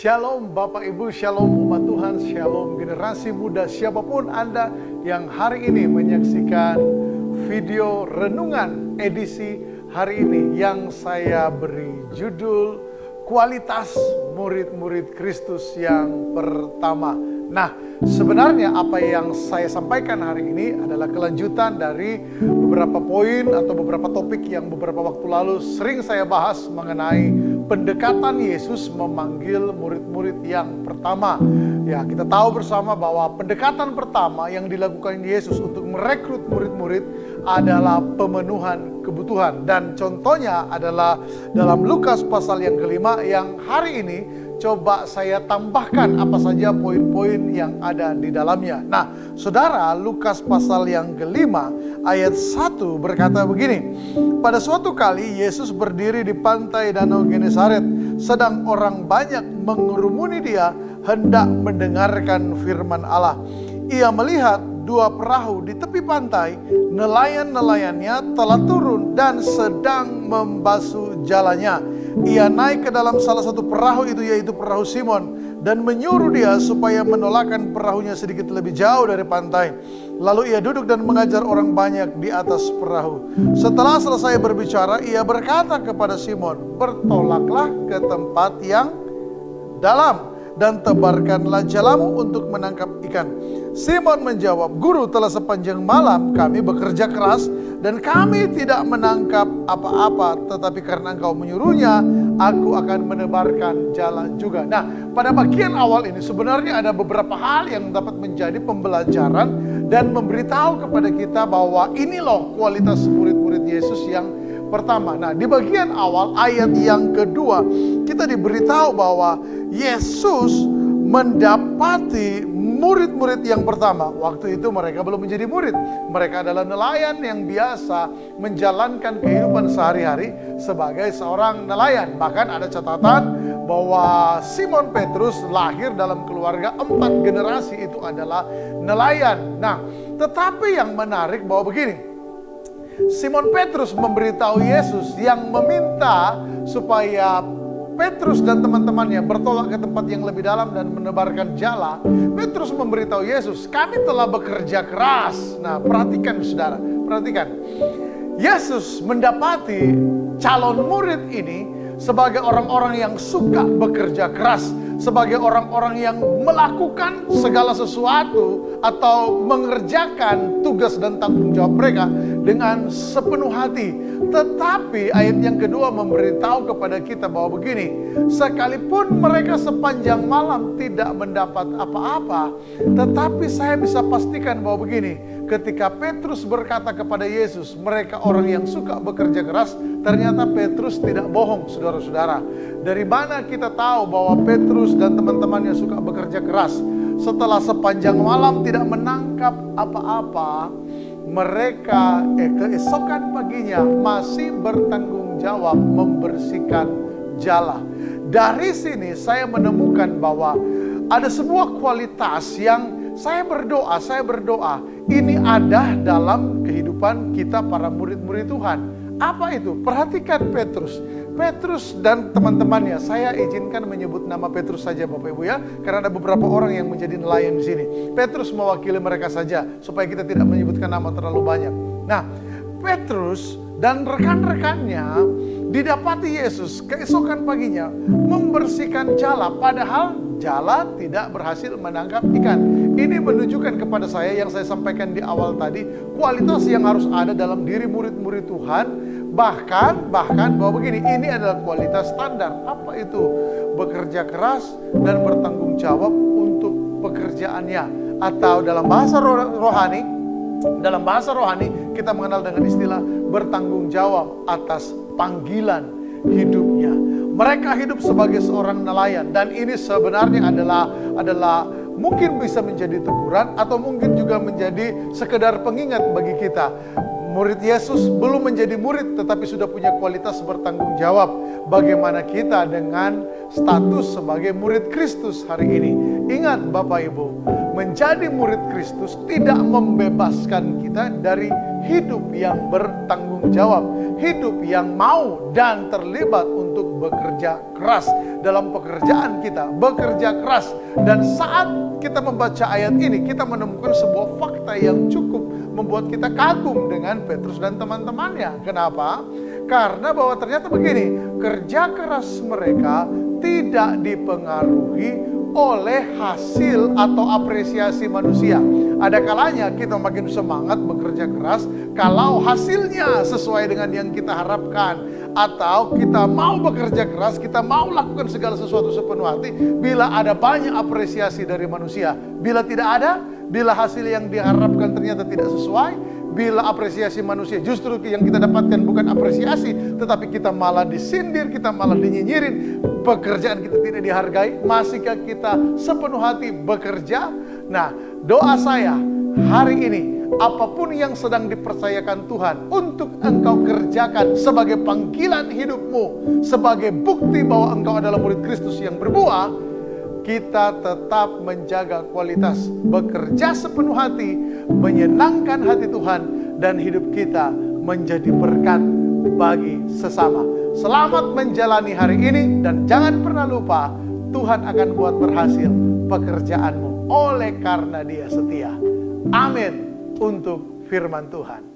Shalom Bapak Ibu, Shalom umat Tuhan, Shalom generasi muda siapapun Anda yang hari ini menyaksikan video renungan edisi hari ini yang saya beri judul Kualitas Murid-Murid Kristus yang Pertama. Nah, sebenarnya apa yang saya sampaikan hari ini adalah kelanjutan dari beberapa poin atau beberapa topik yang beberapa waktu lalu sering saya bahas mengenai pendekatan Yesus memanggil murid-murid yang pertama. Ya, kita tahu bersama bahwa pendekatan pertama yang dilakukan Yesus untuk merekrut murid-murid adalah pemenuhan kebutuhan. Dan contohnya adalah dalam Lukas pasal yang kelima yang hari ini coba saya tambahkan apa saja poin-poin yang ada di dalamnya. Nah, saudara, Lukas pasal yang kelima ayat 1 berkata begini. Pada suatu kali Yesus berdiri di pantai Danau Genesaret, sedang orang banyak mengerumuni dia hendak mendengarkan firman Allah. Ia melihat dua perahu di tepi pantai, nelayan-nelayannya telah turun dan sedang membasuh jalannya. Ia naik ke dalam salah satu perahu itu, yaitu perahu Simon, dan menyuruh dia supaya menolakkan perahunya sedikit lebih jauh dari pantai. Lalu ia duduk dan mengajar orang banyak di atas perahu. Setelah selesai berbicara, ia berkata kepada Simon, "Bertolaklah ke tempat yang dalam dan tebarkanlah jalamu untuk menangkap ikan." Simon menjawab, "Guru, telah sepanjang malam kami bekerja keras dan kami tidak menangkap apa-apa, tetapi karena engkau menyuruhnya, aku akan menebarkan jala juga." Nah, pada bagian awal ini sebenarnya ada beberapa hal yang dapat menjadi pembelajaran dan memberitahu kepada kita bahwa ini loh kualitas murid-murid Yesus yang pertama. Nah, di bagian awal ayat yang kedua kita diberitahu bahwa Yesus mendapati murid-murid yang pertama. Waktu itu mereka belum menjadi murid. Mereka adalah nelayan yang biasa menjalankan kehidupan sehari-hari sebagai seorang nelayan. Bahkan ada catatan bahwa Simon Petrus lahir dalam keluarga 4 generasi itu adalah nelayan. Nah, tetapi yang menarik bahwa begini, Simon Petrus memberitahu Yesus yang meminta supaya Petrus dan teman-temannya bertolak ke tempat yang lebih dalam dan menebarkan jala. Petrus memberitahu Yesus, "Kami telah bekerja keras." Nah, perhatikan saudara, perhatikan. Yesus mendapati calon murid ini sebagai orang-orang yang suka bekerja keras, sebagai orang-orang yang melakukan segala sesuatu atau mengerjakan tugas dan tanggung jawab mereka dengan sepenuh hati. Tetapi ayat yang kedua memberitahu kepada kita bahwa begini, sekalipun mereka sepanjang malam tidak mendapat apa-apa, tetapi saya bisa pastikan bahwa begini, ketika Petrus berkata kepada Yesus, mereka orang yang suka bekerja keras, ternyata Petrus tidak bohong, saudara-saudara. Dari mana kita tahu bahwa Petrus dan teman-temannya suka bekerja keras? Setelah sepanjang malam tidak menangkap apa-apa, mereka keesokan paginya masih bertanggung jawab membersihkan jala. Dari sini saya menemukan bahwa ada sebuah kualitas yang saya berdoa ini ada dalam kehidupan kita para murid-murid Tuhan. Apa itu? Perhatikan Petrus dan teman-temannya. Saya izinkan menyebut nama Petrus saja Bapak Ibu ya, karena ada beberapa orang yang menjadi nelayan di sini. Petrus mewakili mereka saja supaya kita tidak menyebutkan nama terlalu banyak. Nah, Petrus dan rekan-rekannya didapati Yesus keesokan paginya membersihkan jala, padahal jala tidak berhasil menangkap ikan. Ini menunjukkan kepada saya yang saya sampaikan di awal tadi, kualitas yang harus ada dalam diri murid-murid Tuhan. Bahkan bahwa begini, ini adalah kualitas standar. Apa itu? Bekerja keras dan bertanggung jawab untuk pekerjaannya. Atau dalam bahasa rohani kita mengenal dengan istilah bertanggung jawab atas panggilan hidupnya. Mereka hidup sebagai seorang nelayan, dan ini sebenarnya adalah mungkin bisa menjadi teguran atau mungkin juga menjadi sekedar pengingat bagi kita. Murid Yesus belum menjadi murid tetapi sudah punya kualitas bertanggung jawab. Bagaimana kita dengan status sebagai murid Kristus hari ini? Ingat Bapak Ibu, menjadi murid Kristus tidak membebaskan kita dari hidup yang bertanggung jawab, hidup yang mau dan terlibat untuk bekerja keras dalam pekerjaan kita, bekerja keras. Dan saat kita membaca ayat ini, kita menemukan sebuah fakta yang cukup membuat kita kagum dengan Petrus dan teman-temannya. Kenapa? Karena bahwa ternyata begini, kerja keras mereka tidak dipengaruhi oleh hasil atau apresiasi manusia. Ada kalanya kita makin semangat bekerja keras kalau hasilnya sesuai dengan yang kita harapkan, atau kita mau bekerja keras, kita mau lakukan segala sesuatu sepenuh hati bila ada banyak apresiasi dari manusia. Bila tidak ada, bila hasil yang diharapkan ternyata tidak sesuai, bila apresiasi manusia justru yang kita dapatkan bukan apresiasi, tetapi kita malah disindir, kita malah dinyinyirin, pekerjaan kita tidak dihargai, masihkah kita sepenuh hati bekerja? Nah, doa saya hari ini, apapun yang sedang dipercayakan Tuhan untuk engkau kerjakan sebagai panggilan hidupmu, sebagai bukti bahwa engkau adalah murid Kristus yang berbuah, kita tetap menjaga kualitas, bekerja sepenuh hati, menyenangkan hati Tuhan, dan hidup kita menjadi berkat bagi sesama. Selamat menjalani hari ini, dan jangan pernah lupa, Tuhan akan buat berhasil pekerjaanmu oleh karena Dia setia. Amin untuk firman Tuhan.